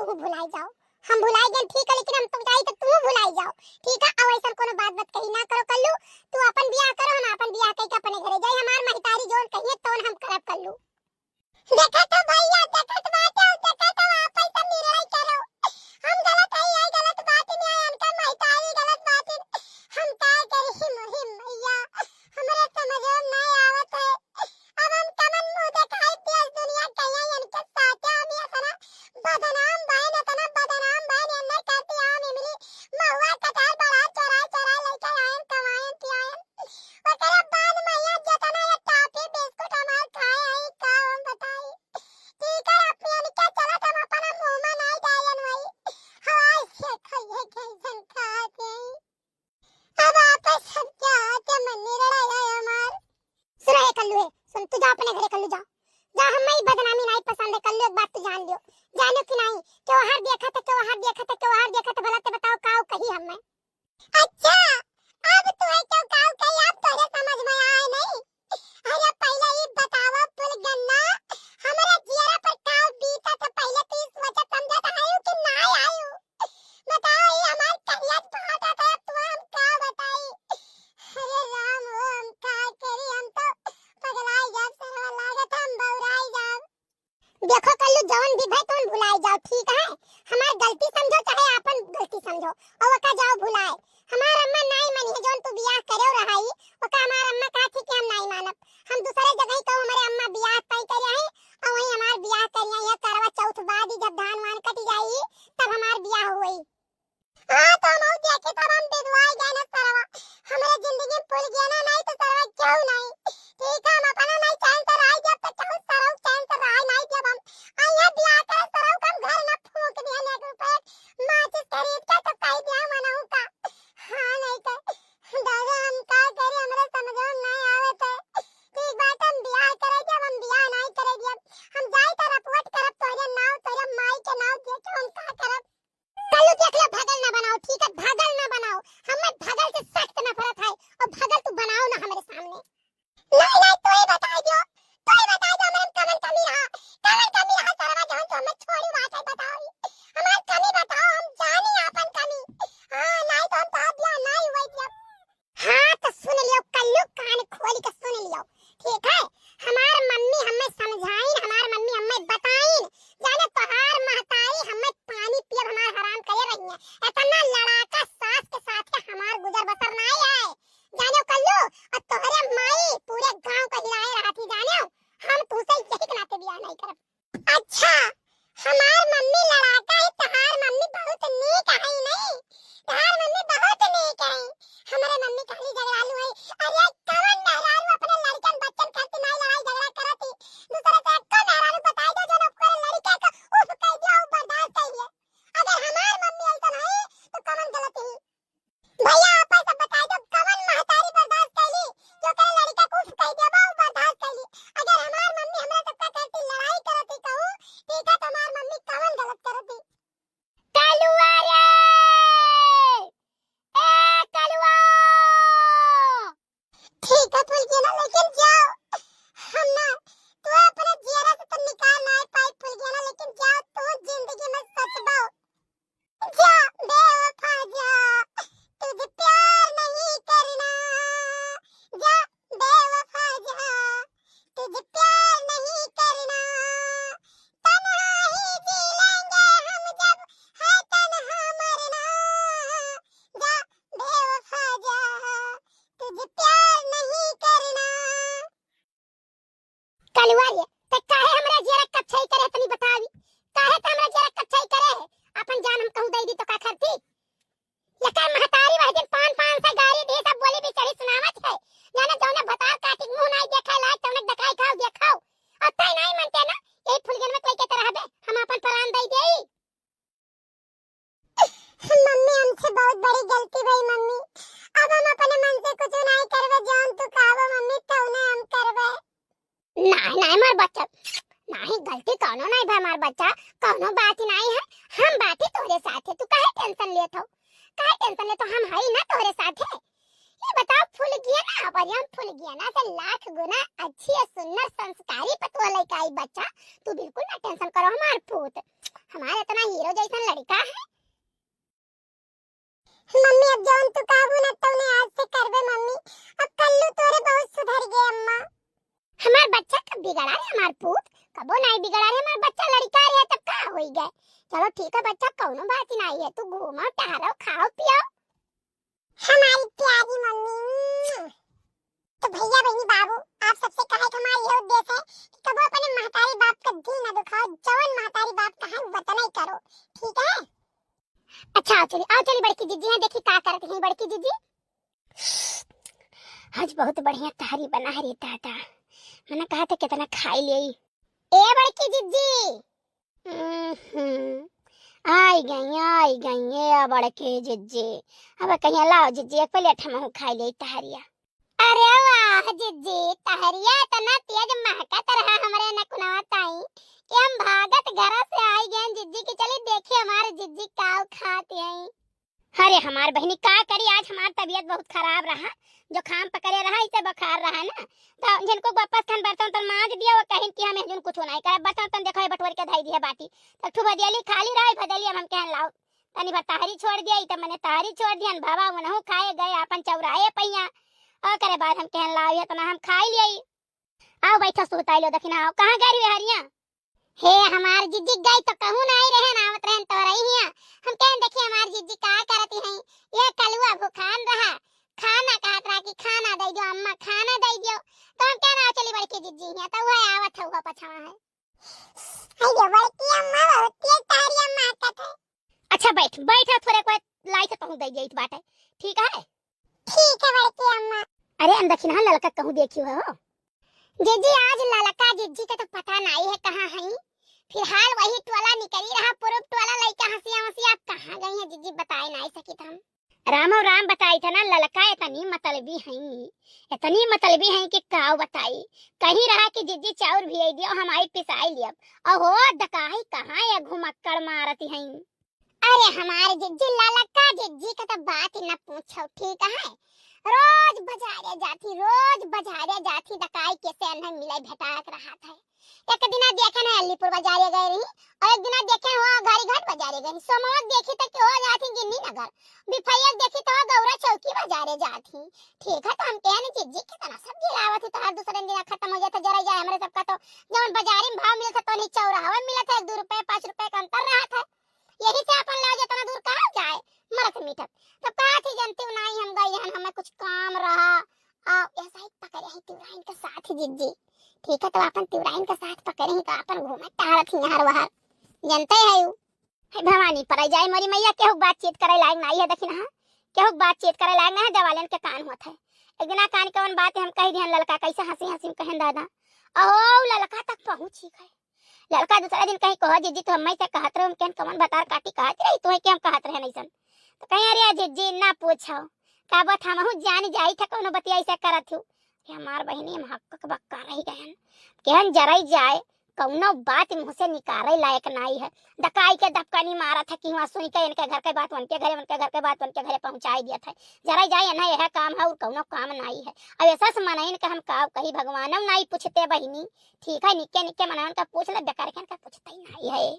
तू भुलाई जाओ। हम भुलाई गए ठीक है, लेकिन हम तो जाई तो तू भुलाई जाओ ठीक है। अब ऐसा कोनो बात कही ना करो कल्लू। तू अपन बियाह करो, हम अपन बियाह कई के अपने घरे जाई। हमार महतारी जोन कहिए तो हम करब कल्लू। देखा तो भैया, देखा तो बात है, देखा तो आप ऐसा निर्णय करो। हम गलत है, यही गलत बात नहीं है, उनका महतारी गलत बात है। हम क्या करें मुहिम भैया, हमारे समझ में नहीं आवत है। अब हम कमन मुंह दिखाई देश दुनिया कहिए इनके साथ हम ये तना बदनाम भाई ने तना बदनाम भाई ने नहीं करती हम इमली महुआ कटार बड़ा चोरा चोरा लेकर आए कमाए पियाए। और तेरे बाद मैया जतना ये टॉफी बिस्कुट हमार खाए आई का हम बताई ठीक है। अपने निकल चला तुम अपना मुंह में नहीं डालन वही हवा से खाइए कैसन खाते। अब आप सब क्या आते मन निरड़ा है हमार। सुनो ये कल्लू है, सुन तू जा अपने घरे कल्लू जा जा। हमें बदनामी नहीं पसंद है कल्लू, एक बात तू जान लियो। जानो कि नहीं त्योहार देखा था त्योहार देखा था त्योहार देखा था भला ते बताओ काऊ कही हमें। अच्छा अब तू है क्यों काऊ कही, आप तोरे समझ में आए नहीं। अरे पहले ये बतावा पुल गन्ना हमारे जिया पर काऊ बीता तो पहले तो इस वजह समझा था आयु कि ना आयु बताओ। ये हमार करिया बहुत आता है तू हम का बताई। अरे राम हो हम का करी, हम तो पगलाई जब सरवा लागत हम बौराई जाब। देखो कल्लू जवन भी भाई तुम भुलाई जाओ ठीक है। हमार गलती समझो चाहे अपन गलती समझो और वका जाओ भुलाए। हमार अम्मा नहीं मानी है जोन तू बियाह करे रहाई वका हमार अम्मा कहा थी कि हम नहीं मानब। हम दूसरे जगह को हमारे अम्मा बियाह तय करे हैं और वही हमार बियाह करिया है करवा चौथ बाद ही जब धान वान कट जाई तब हमार बियाह होई। हां तो हम देखे तब हम विधवाई गए ना सरवा हमारे जिंदगी में भूल गया ना, नहीं तो सरवा क्यों नहीं ठीक है। हम अपना नहीं चैन से रह जब तक क्यों सरवा चैन से रह नहीं जब हम आया बियाह करे सरवा कम घर ना फूंक दिया ने के ऊपर माचिस खरीद के तो कह दिया मनाऊ का। हां नहीं तो दादा हम का करे हमरे समझ में नहीं आवत है ठीक बात। हम बियाह करे जब हम बियाह नहीं करे जब हम जाई तो रिपोर्ट करब तोरे नाव तोरे माई के नाव देके हम का करब। कल्लू देख ले भगल ना बनाओ ठीक है, भगल ना बनाओ। हमें भगल से सख्त नफरत है और भगल तू बनाओ ना हमारे सामने। नहीं नहीं तो ही बता दो हमारे कमन कमी रहा सरवा जहां तो हमें छोड़ी बात है बताओ हमार कमी बताओ हम जानी अपन कमी। हां नहीं तो हम तो बियाह नहीं हुई जब। हां तो सुन लियो कल्लू कान खोल के सुन लियो ठीक है। हमार मम्मी हमें समझाई, हमार मम्मी हमें बताई जाने तोहार महतारी हमें पानी पिए हमार हराम करे रही है। इतना लड़ाका सास के साथ के हमार गुजर बसर नहीं है जानो कल्लू। और तोहरे माई पूरे गांव का हिलाए रहा थी जानो। हम तुझसे यही के नाते बियाह नहीं करब। अच्छा हमार मम्मी लड़ाका है, तोहार मम्मी बहुत नेक है नहीं, तोहार मम्मी बहुत नेक है। हमारे मम्मी खाली झगड़ालू है। अरे कवन मेहरारू अपने लड़कन बच्चन खातिर नहीं लड़ाई झगड़ा करती दूसरे से को मेहरारू बताई दो जो को लड़के का उफ कह दिया वो बर्दाश्त कर लिया। अगर हमार मम्मी ऐसा नहीं तो कवन गलत है भैया आप ऐसा बताई दो कवन महतारी बर्दाश्त कर ली जो कह लड़का को उफ कह दिया वो बर्दाश्त कर ली। अगर हमार मम्मी हमरा तक का करती लड़ाई करती कहूं ठीक है तो हमार मम्मी कवन गलत करती। कलुआ रे ए कलुआ ठीक है फुल के ना लेकिन जाओ हम ना तू अपने जियरा से तो निकाल ना पाई फुल के ना लेकिन जाओ तू जिंदगी में सच बाओ जा बेवफा जा तुझे प्यार नहीं करना जा बेवफा जा तुझे प्यार नहीं करना तन्हा ही जी लेंगे हम जब है तन्हा मरना जा बेवफा जा तुझे प्यार नहीं करना। कलुआ ये ते काहे हमरा जरा कच्छई करे तनी बतावी काहे त हमरा जरा कच्छई करे है अपन जान हम कहू दई दी तो का करती। लका महतारी वह दिन पान पान से गाड़ी दे सब बोली भी चढ़ी सुनावत है जाने जौने बता काटी मुंह नहीं देखा लाज तौने दखाई खाओ देखाओ और तय नहीं मानते ना यही फुलगन में कोई के तरह बे हम अपन प्राण दई देई। मम्मी हमसे बहुत बड़ी गलती भई मम्मी। अब हम अपने मन से कुछ नहीं करवे जान तू कहबो मम्मी तौने हम करवे। नहीं नहीं मार बच्चा नहीं गलती कोनो नहीं भाई मार बच्चा कोनो बात ही नहीं है। हम बात ही तोरे साथ है तू काहे टेंशन लेत हो काहे टेंशन लेत हो हम हई ना तोरे साथ है। ये बताओ फूल गया ना बढ़िया फूल गया ना से लाख गुना अच्छी है सुंदर संस्कारी पतवा लइका आई बच्चा तू बिल्कुल ना टेंशन करो हमार पूत। हमारा इतना हीरो जैसा लड़का है। मम्मी अब जौन तू काबू न तो ने आज से करबे मम्मी। अब कल्लू तोरे बहुत सुधर गए अम्मा। हमार बच्चा कब बिगड़ा रे हमार पूत, कबो नहीं बिगड़ा रे हमार बच्चा, लड़का रे तब का होई गए। चलो ठीक है बच्चा, कौनो बात नहीं है, तू घूमो टहरो खाओ पियो। हमारी प्यारी मम्मी। तो भैया बहनी बाबू आप सबसे कहे कि हमारा ये उद्देश्य है कि कबो अपने महतारी बाप का दिल न दुखाओ, जवन महतारी बाप का है वतन ही करो, ठीक है। अच्छा आओ चली बड़की जीजी है, देखी का करती है बड़की जीजी। आज बहुत बढ़िया तहरी बना है रे टाटा, मैंने कहा था कितना खाई ले। ए बड़की जीजी आई गई ये बड़की जीजी। अब कहीं लाओ जीजी एक प्लेट हम खाई ले तहरिया। अरे वाह जीजी, तहरिया इतना तेज महकत रहा हमरे न कुनवा ताई कि हम भागत घर से आई गए जीजी की। चली देखिए हमारे जीजी का खाते हैं। अरे हमार बहनी का करी, आज हमार तबीयत बहुत खराब रहा, जो खाम पकड़े रहा इसे बुखार रहा ना, तो जिनको वापस खान बर्तन तन मांज दिया वो कहिन कि हमें जिन कुछ नहीं करे, बर्तन तन देखो बटवर के धाई दिया बाटी तो ठु भदियाली खाली रहा भदली हम कहन लाओ तनी बार ताहरी छोड़ दिया तो मैंने ताहरी छोड़ दिया बाबा उनहु खाए गए अपन चौराहे पैया और करे बाद हम कहन लाओ इतना हम खाई लिया। आओ बैठो सुताई लो दखिना। आओ कहां गई रे हरिया? हे हमार जीजी गई तो कहूं नहीं रहे ना आवत रहन तो रही हिया। हम कहन देखिए हमार जीजी का करती हैं, ये कलुआ भूखान रहा, खाना कहत रहा कि खाना दे दो अम्मा खाना दे दो, तो हम कहना चली बड़की जीजी हिया तो वह आवत हुआ पछवा है। अरे बड़की अम्मा बहुत तेज तारी अम्मा कहत है। अच्छा बैठ बैठ थोड़े को लाई से कहूं दे गई बाटे, ठीक है बड़की अम्मा। अरे हम दखिना ललका कहूं देखियो हो जीजी, आज ललका जीजी का तो पता नहीं है कहां है, फिलहाल वही टोला निकली रहा पुरुष टोला लइका हंसिया हंसिया। आप कहां गई हैं जीजी बताए नहीं सकी हम। राम और राम बताई था ना, ललका इतनी मतलबी है कि काव बताई। कहीं रहा कि जीजी चाउर भी दियो हम आई पिसाई लिया, अहो दकाही कहां है घुमक्कड़ मारती हैं। अरे हमारे जीजी ललका जीजी का तो बात ही न पूछो, ठीक है। रोज बाजारे जाती दकाई के से अन्न मिले भेटाक रहा था। एक दिन देखे ना अलीपुर बाजारे गए रही और एक दिन देखे हो घारी घाट बाजारे गई, सोमवार देखी तो हो जाती गिन्नी नगर, बिफैया देखी तो गौरा चौकी बाजारे जाती। ठीक है तो हम कहने जीजी कितना सब्जी लावत तो हर दूसरे दिन खत्म हो जाता, जरा जाए हमरे सबका तो जवन बाजारी में भाव मिलता तो नहीं चौराहा में मिलता 2 रुपए 5 रुपए का अंतर रहा था। यही से अपन ले जातना दूर कहां जाए मरत मीठत तो का थी जानती नहीं हम गई हन, हमें कुछ काम रहा आ ऐसा ही पकड़े ही तिवराइन के साथ जीजी। ठीक है तो अपन तिवराइन के साथ पकड़े ही तो अपन घूमे टहरत ही हर वहां जानते है यू। हे भवानी पर जाए मोरी मैया केहू बातचीत करे लायक नहीं है, देखिना केहू बातचीत करे लायक नहीं है, दवालन के कान होत है। एक दिन कान कौन बात है हम कह दिहन ललका कैसे हंसी हंसी में कहन दादा अहो ललका तक पहुंची गए। लड़का दूसरा दिन कहीं कह जीजी तो हम से कहत रहे हम कमन बतार काटी कहत रही तो के हम कहत रहे नहीं तो कहीं अरे जीजी ना पूछो का बात हमहु जान जाई था कोनो बतिया ऐसा करत हूं। हमार बहिनी हम हक बक्का रही गयन केहन जरई जाए कौनो बात मुंह से निकाले लायक नहीं है। दकाई के दबकानी मारा था कि वहां सुन के इनके घर के बात उनके घर पहुंचाई दिया था। जरा जाए ना यह काम है और कौनो काम नहीं है। अब ऐसा से मनाइन के हम का कहीं भगवान नहीं पूछते बहिनी, ठीक है निके निके मनाइन का पूछ ले बेकार के पूछते ही नहीं है।